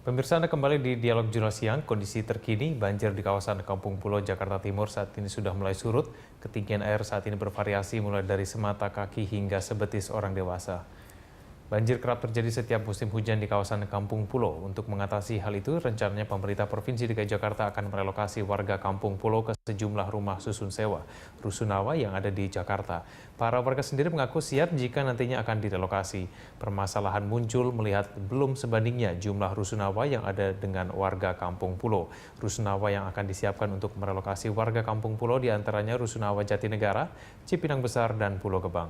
Pemirsa, Anda kembali di Dialog Jurnal Siang. Kondisi terkini banjir di kawasan Kampung Pulo, Jakarta Timur saat ini sudah mulai surut. Ketinggian air saat ini bervariasi mulai dari semata kaki hingga sebetis orang dewasa. Banjir kerap terjadi setiap musim hujan di kawasan Kampung Pulo. Untuk mengatasi hal itu, rencananya pemerintah Provinsi DKI Jakarta akan merelokasi warga Kampung Pulo ke sejumlah rumah susun sewa, rusunawa yang ada di Jakarta. Para warga sendiri mengaku siap jika nantinya akan direlokasi. Permasalahan muncul melihat belum sebandingnya jumlah rusunawa yang ada dengan warga Kampung Pulo. Rusunawa yang akan disiapkan untuk merelokasi warga Kampung Pulo diantaranya Rusunawa Jatinegara, Cipinang Besar, dan Pulau Gebang.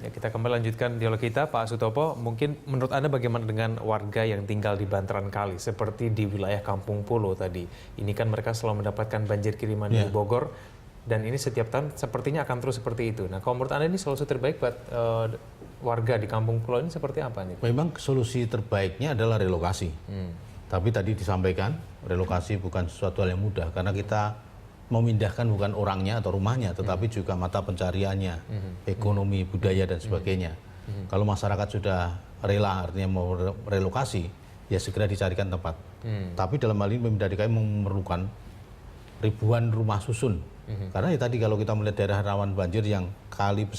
Ya, kita kembali lanjutkan dialog kita, Pak Sutopo. Mungkin menurut Anda bagaimana dengan warga yang tinggal di bantaran kali, seperti di wilayah Kampung Pulo tadi? Ini kan mereka selalu mendapatkan banjir kiriman dari Bogor, dan ini setiap tahun sepertinya akan terus seperti itu. Nah, kalau menurut Anda ini solusi terbaik buat warga di Kampung Pulo ini seperti apa nih? Memang solusi terbaiknya adalah relokasi. Tapi tadi disampaikan, relokasi bukan sesuatu hal yang mudah, karena kita memindahkan bukan orangnya atau rumahnya, tetapi juga mata pencariannya, ekonomi, budaya, dan sebagainya. Kalau masyarakat sudah rela, artinya mau relokasi, ya segera dicarikan tempat. Tapi dalam hal ini Pemda DKI memerlukan ribuan rumah susun. Karena ya tadi kalau kita melihat daerah rawan banjir yang kali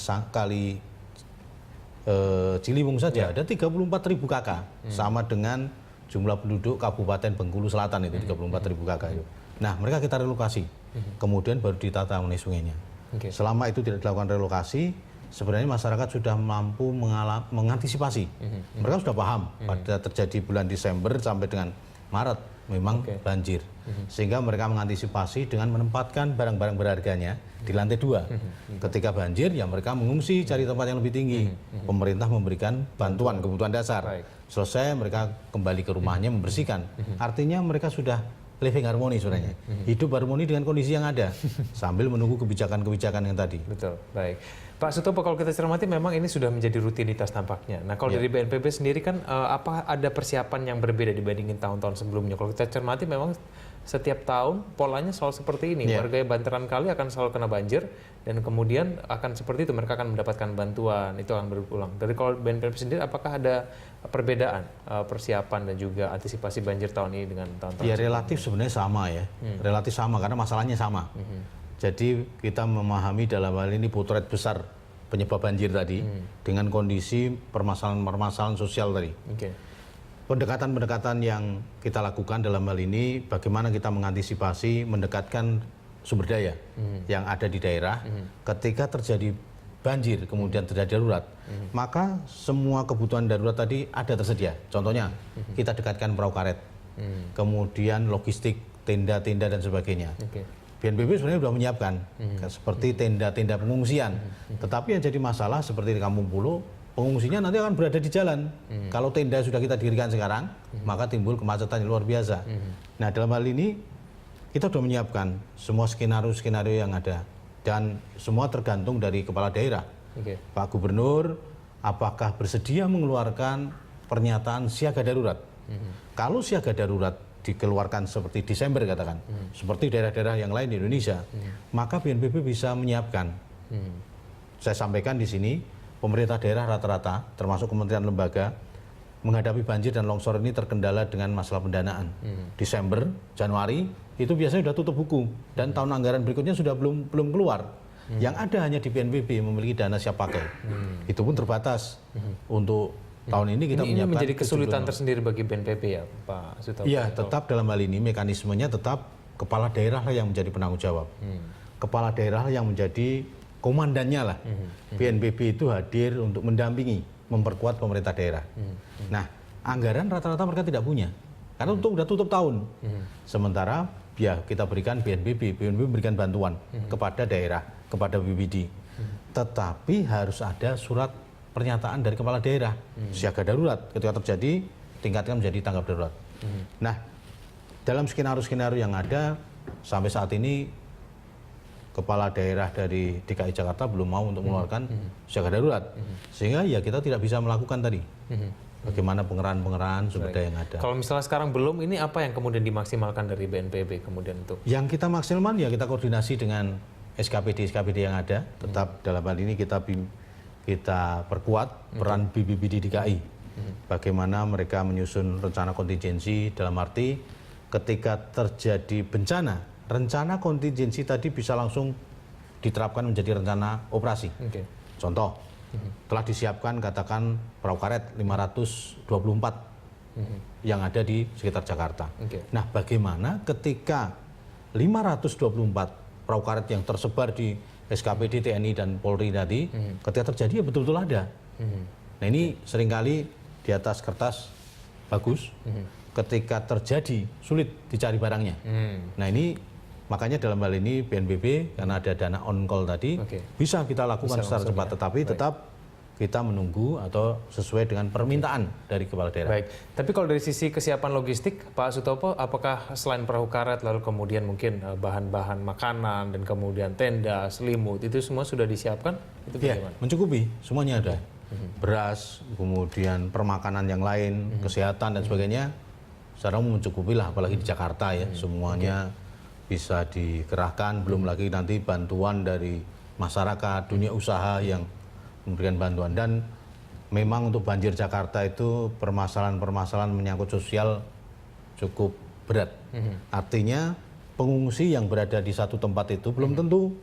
Ciliwung saja ada 34.000 KK, sama dengan jumlah penduduk Kabupaten Bengkulu Selatan itu 34.000 KK itu. Nah, mereka kita relokasi, kemudian baru ditata mengenai sungainya. Selama itu tidak dilakukan relokasi, sebenarnya masyarakat sudah mampu mengantisipasi. Mereka sudah paham pada terjadi bulan Desember sampai dengan Maret memang banjir. Sehingga mereka mengantisipasi dengan menempatkan barang-barang berharganya di lantai 2. Ketika banjir, ya mereka mengungsi cari tempat yang lebih tinggi. Pemerintah memberikan bantuan kebutuhan dasar. Selesai, mereka kembali ke rumahnya membersihkan. Artinya mereka sudah living harmoni sebenarnya, hidup harmoni dengan kondisi yang ada, sambil menunggu kebijakan-kebijakan yang tadi. Betul, baik. Pak Sutopo, kalau kita cermati memang ini sudah menjadi rutinitas tampaknya. Nah, kalau dari BNPB sendiri kan, apa ada persiapan yang berbeda dibandingin tahun-tahun sebelumnya? Kalau kita cermati memang setiap tahun polanya selalu seperti ini. Warga bantaran kali akan selalu kena banjir, dan kemudian akan seperti itu, mereka akan mendapatkan bantuan, itu akan berulang. Dari kalau BNPB sendiri, apakah ada perbedaan persiapan dan juga antisipasi banjir tahun ini dengan tahun-tahun ya relatif sebenarnya sama ya, relatif sama karena masalahnya sama. Jadi kita memahami dalam hal ini potret besar penyebab banjir tadi dengan kondisi permasalahan-permasalahan sosial tadi. Pendekatan-pendekatan yang kita lakukan dalam hal ini, bagaimana kita mengantisipasi, mendekatkan sumber daya yang ada di daerah ketika terjadi banjir, kemudian terjadi darurat, maka semua kebutuhan darurat tadi ada tersedia. Contohnya, kita dekatkan perahu karet, kemudian logistik, tenda-tenda, dan sebagainya. BNPB sebenarnya sudah menyiapkan, seperti tenda-tenda pengungsian. Tetapi yang jadi masalah seperti di Kampung Pulo, pengungsinya nanti akan berada di jalan. Kalau tenda sudah kita dirikan sekarang, maka timbul kemacetan yang luar biasa. Nah, dalam hal ini, kita sudah menyiapkan semua skenario-skenario yang ada. Dan semua tergantung dari kepala daerah. Pak Gubernur, apakah bersedia mengeluarkan pernyataan siaga darurat? Kalau siaga darurat dikeluarkan seperti Desember katakan, seperti daerah-daerah yang lain di Indonesia, maka BNPB bisa menyiapkan. Saya sampaikan di sini, pemerintah daerah rata-rata, termasuk kementerian lembaga, menghadapi banjir dan longsor ini terkendala dengan masalah pendanaan. Desember, Januari, itu biasanya sudah tutup buku, dan tahun anggaran berikutnya sudah belum keluar. Yang ada hanya di BNPB memiliki dana siap pakai. Itu pun terbatas. Untuk tahun ini kita menyiapkan. Ini menjadi kesulitan tersendiri bagi BNPB ya, Pak Sutopo? Iya, tetap dalam hal ini mekanismenya tetap kepala daerah yang menjadi penanggung jawab. Kepala daerah yang menjadi komandannya lah. BNPB itu hadir untuk mendampingi, memperkuat pemerintah daerah. Nah, anggaran rata-rata mereka tidak punya, karena sudah tutup tahun. Sementara ya kita berikan BNPB memberikan bantuan kepada daerah, kepada BPD. Tetapi harus ada surat pernyataan dari kepala daerah, siaga darurat. Ketika terjadi, tingkatkan menjadi tanggap darurat. Nah, dalam skenario-skenario yang ada, sampai saat ini, kepala daerah dari DKI Jakarta belum mau untuk mengeluarkan siaga darurat. Sehingga ya kita tidak bisa melakukan tadi. Bagaimana pengerahan sumber daya yang ada. Kalau misalnya sekarang belum, ini apa yang kemudian dimaksimalkan dari BNPB kemudian untuk? Yang kita maksimalkan ya kita koordinasi dengan SKPD yang ada, tetap dalam hal ini kita perkuat peran BPBD DKI. Bagaimana mereka menyusun rencana kontingensi dalam arti ketika terjadi bencana, rencana kontingensi tadi bisa langsung diterapkan menjadi rencana operasi. Contoh, telah disiapkan katakan perahu karet 524 yang ada di sekitar Jakarta. Nah, bagaimana ketika 524 perahu karet yang tersebar di SKPD, TNI, dan Polri tadi, ketika terjadi ya betul-betul ada. Nah, ini seringkali di atas kertas bagus, ketika terjadi sulit dicari barangnya. Nah, ini makanya dalam hal ini BNPB karena ada dana on call tadi bisa kita lakukan secara cepat, tetapi tetap kita menunggu atau sesuai dengan permintaan dari kepala daerah. Baik, tapi kalau dari sisi kesiapan logistik, Pak Sutopo, apakah selain perahu karet, lalu kemudian mungkin bahan-bahan makanan dan kemudian tenda, selimut, itu semua sudah disiapkan? Itu bagaimana? Mencukupi, semuanya ada. Beras, kemudian permakanan yang lain, kesehatan dan sebagainya, secara umum mencukupi lah, apalagi di Jakarta ya, semuanya bisa dikerahkan, belum lagi nanti bantuan dari masyarakat, dunia usaha yang memberikan bantuan. Dan memang untuk banjir Jakarta itu permasalahan-permasalahan menyangkut sosial cukup berat. Artinya pengungsi yang berada di satu tempat itu belum tentu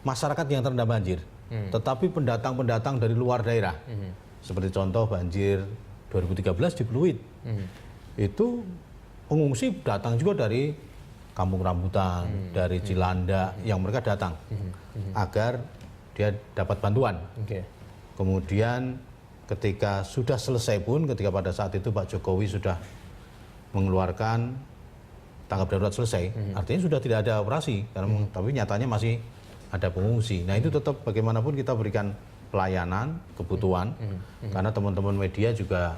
masyarakat yang terendam banjir, tetapi pendatang-pendatang dari luar daerah. Seperti contoh banjir 2013 di Pluit, itu pengungsi datang juga dari Kampung Rambutan, dari Cilanda, yang mereka datang agar dia dapat bantuan. Kemudian ketika sudah selesai pun, ketika pada saat itu Pak Jokowi sudah mengeluarkan tanggap darurat selesai, artinya sudah tidak ada operasi, karena, tapi nyatanya masih ada pengungsi. Nah, itu tetap bagaimanapun kita berikan pelayanan, kebutuhan, karena teman-teman media juga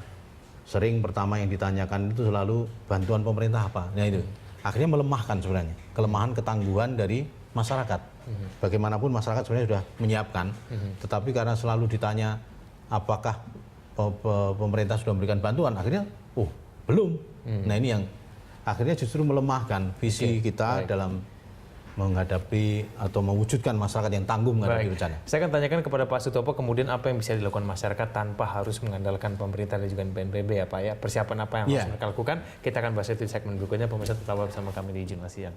sering pertama yang ditanyakan itu selalu bantuan pemerintah apa. Nah, itu akhirnya melemahkan sebenarnya, kelemahan ketangguhan dari masyarakat. Bagaimanapun masyarakat sebenarnya sudah menyiapkan, tetapi karena selalu ditanya apakah pemerintah sudah memberikan bantuan, akhirnya belum. Nah, ini yang akhirnya justru melemahkan visi kita dalam menghadapi atau mewujudkan masyarakat yang tangguh menghadapi bencana. Saya akan tanyakan kepada Pak Sutopo kemudian apa yang bisa dilakukan masyarakat tanpa harus mengandalkan pemerintah dan juga BNPB ya Pak ya. Persiapan apa yang harus mereka lakukan? Kita akan bahas itu di segmen berikutnya. Pemirsa tetap bersama kami di Jurnal Siang.